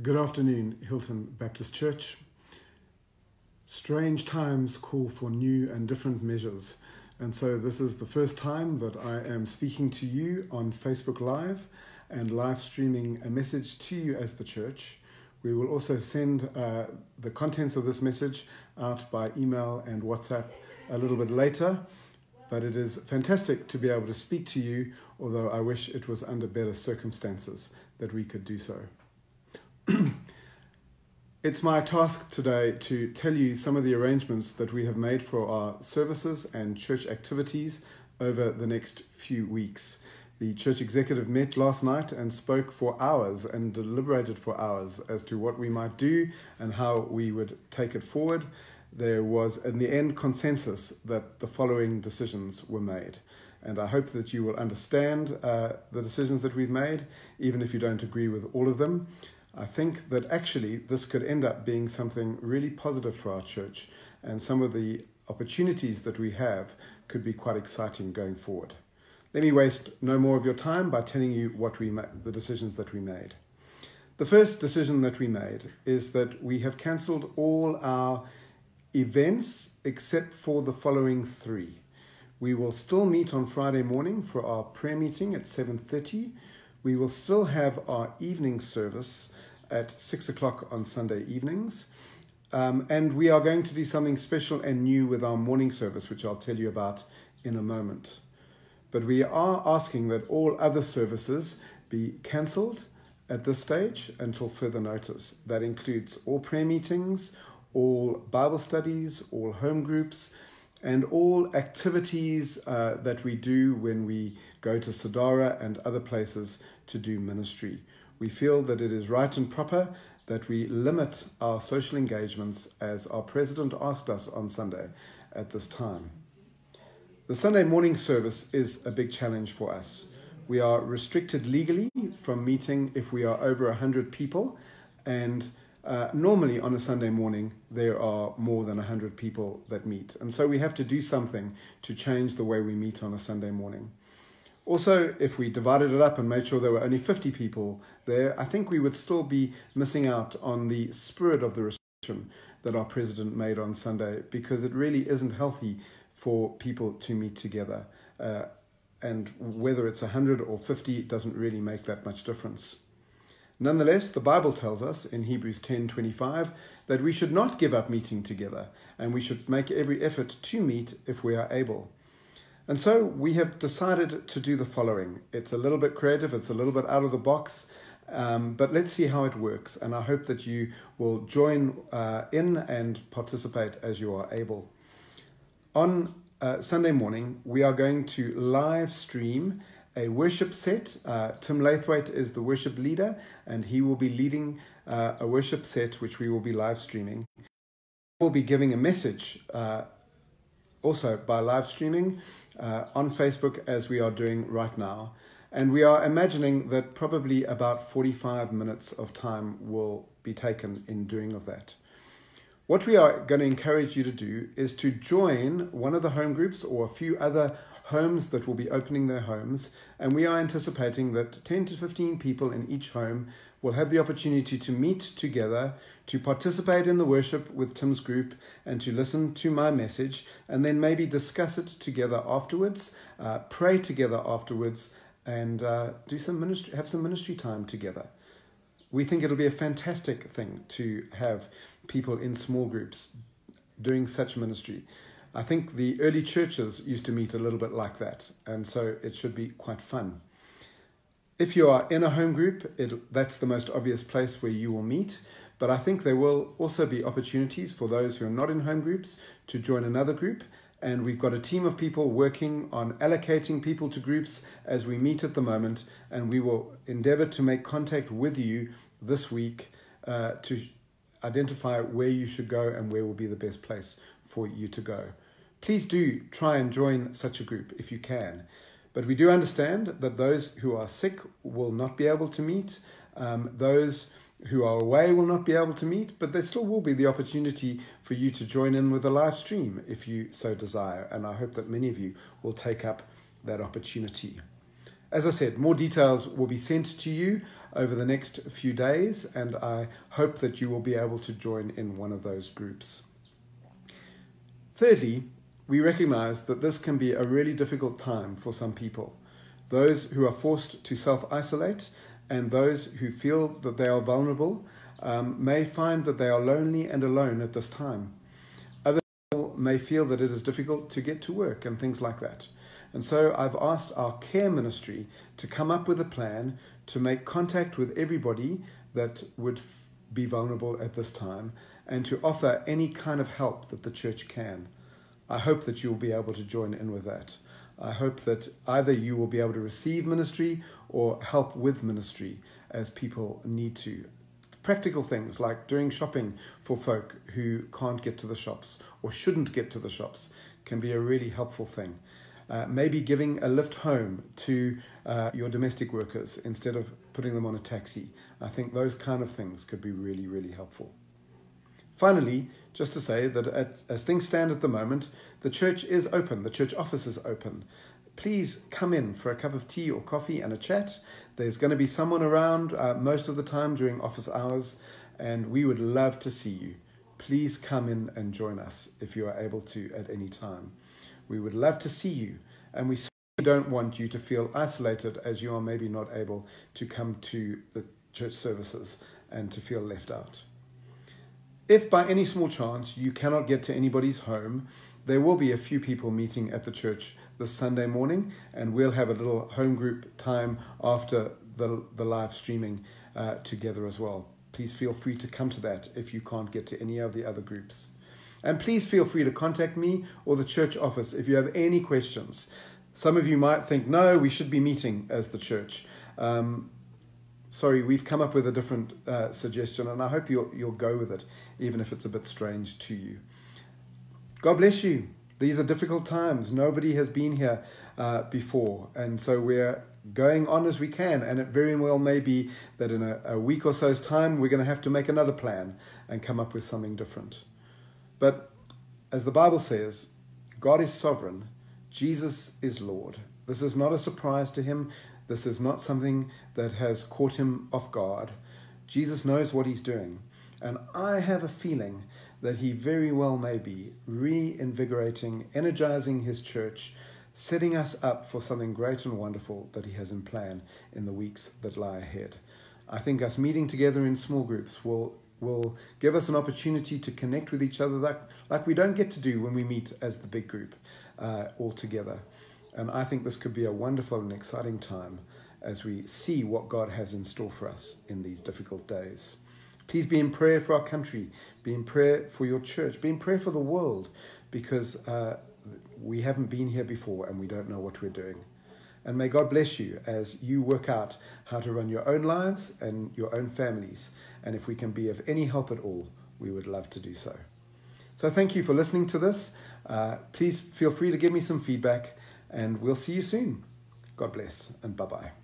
Good afternoon, Hilton Baptist Church. Strange times call for new and different measures. And so this is the first time that I am speaking to you on Facebook Live and live streaming a message to you as the church. We will also send the contents of this message out by email and WhatsApp a little bit later. But it is fantastic to be able to speak to you, although I wish it was under better circumstances that we could do so. It's my task today to tell you some of the arrangements that we have made for our services and church activities over the next few weeks. The church executive met last night and spoke for hours and deliberated for hours as to what we might do and how we would take it forward. There was, in the end, consensus that the following decisions were made. And I hope that you will understand the decisions that we've made, even if you don't agree with all of them. I think that actually this could end up being something really positive for our church, and some of the opportunities that we have could be quite exciting going forward. Let me waste no more of your time by telling you the decisions that we made. The first decision that we made is that we have cancelled all our events except for the following three. We will still meet on Friday morning for our prayer meeting at 7:30. We will still have our evening service at 6 o'clock on Sunday evenings. And we are going to do something special and new with our morning service, which I'll tell you about in a moment. But we are asking that all other services be cancelled at this stage until further notice. That includes all prayer meetings, all Bible studies, all home groups, and all activities that we do when we go to Sadara and other places to do ministry. We feel that it is right and proper that we limit our social engagements as our president asked us on Sunday at this time. The Sunday morning service is a big challenge for us. We are restricted legally from meeting if we are over 100 people, and normally on a Sunday morning there are more than 100 people that meet. And so we have to do something to change the way we meet on a Sunday morning. Also, if we divided it up and made sure there were only 50 people there, I think we would still be missing out on the spirit of the restriction that our president made on Sunday, because it really isn't healthy for people to meet together. And whether it's 100 or 50 doesn't really make that much difference. Nonetheless, the Bible tells us in Hebrews 10:25 that we should not give up meeting together, and we should make every effort to meet if we are able. And so we have decided to do the following. It's a little bit creative, it's a little bit out of the box, but let's see how it works. And I hope that you will join in and participate as you are able. On Sunday morning, we are going to live stream a worship set. Tim Lathwaite is the worship leader, and he will be leading a worship set which we will be live streaming. We'll be giving a message also by live streaming on Facebook, as we are doing right now. And we are imagining that probably about 45 minutes of time will be taken in doing of that. What we are going to encourage you to do is to join one of the home groups or a few other homes that will be opening their homes. And we are anticipating that 10 to 15 people in each home will have the opportunity to meet together, to participate in the worship with Tim's group, and to listen to my message, and then maybe discuss it together afterwards, pray together afterwards, and do some ministry, have some ministry time together. We think it'll be a fantastic thing to have people in small groups doing such ministry. I think the early churches used to meet a little bit like that, and so it should be quite fun. If you are in a home group, that's the most obvious place where you will meet, but I think there will also be opportunities for those who are not in home groups to join another group, and we've got a team of people working on allocating people to groups as we meet at the moment, and we will endeavor to make contact with you this week to identify where you should go and where will be the best place for you to go. Please do try and join such a group if you can. But we do understand that those who are sick will not be able to meet. Those who are away will not be able to meet, but there still will be the opportunity for you to join in with a live stream if you so desire. And I hope that many of you will take up that opportunity. As I said, more details will be sent to you over the next few days, and I hope that you will be able to join in one of those groups. Thirdly, we recognize that this can be a really difficult time for some people. Those who are forced to self-isolate and those who feel that they are vulnerable may find that they are lonely and alone at this time. Other people may feel that it is difficult to get to work and things like that. And so I've asked our care ministry to come up with a plan to make contact with everybody that would be vulnerable at this time and to offer any kind of help that the church can. I hope that you'll be able to join in with that. I hope that either you will be able to receive ministry or help with ministry as people need to. Practical things like doing shopping for folk who can't get to the shops or shouldn't get to the shops can be a really helpful thing. Maybe giving a lift home to your domestic workers instead of putting them on a taxi. I think those kind of things could be really, really helpful. Finally, just to say that as things stand at the moment, the church is open, the church office is open. Please come in for a cup of tea or coffee and a chat. There's going to be someone around most of the time during office hours, and we would love to see you. Please come in and join us if you are able to at any time. We would love to see you, and we certainly don't want you to feel isolated as you are maybe not able to come to the church services and to feel left out. If by any small chance you cannot get to anybody's home, there will be a few people meeting at the church this Sunday morning, and we'll have a little home group time after the live streaming together as well. Please feel free to come to that if you can't get to any of the other groups. And please feel free to contact me or the church office if you have any questions. Some of you might think, no, we should be meeting as the church. Sorry, we've come up with a different suggestion, and I hope you'll go with it, even if it's a bit strange to you. God bless you. These are difficult times. Nobody has been here before, and so we're going on as we can, and it very well may be that in a week or so's time, we're going to have to make another plan and come up with something different. But as the Bible says, God is sovereign. Jesus is Lord. This is not a surprise to him. This is not something that has caught him off guard. Jesus knows what he's doing. And I have a feeling that he very well may be reinvigorating, energizing his church, setting us up for something great and wonderful that he has in plan in the weeks that lie ahead. I think us meeting together in small groups will give us an opportunity to connect with each other like we don't get to do when we meet as the big group all together. And I think this could be a wonderful and exciting time as we see what God has in store for us in these difficult days. Please be in prayer for our country, be in prayer for your church, be in prayer for the world, because we haven't been here before and we don't know what we're doing. And may God bless you as you work out how to run your own lives and your own families. And if we can be of any help at all, we would love to do so. So thank you for listening to this. Please feel free to give me some feedback, and we'll see you soon. God bless, and bye-bye.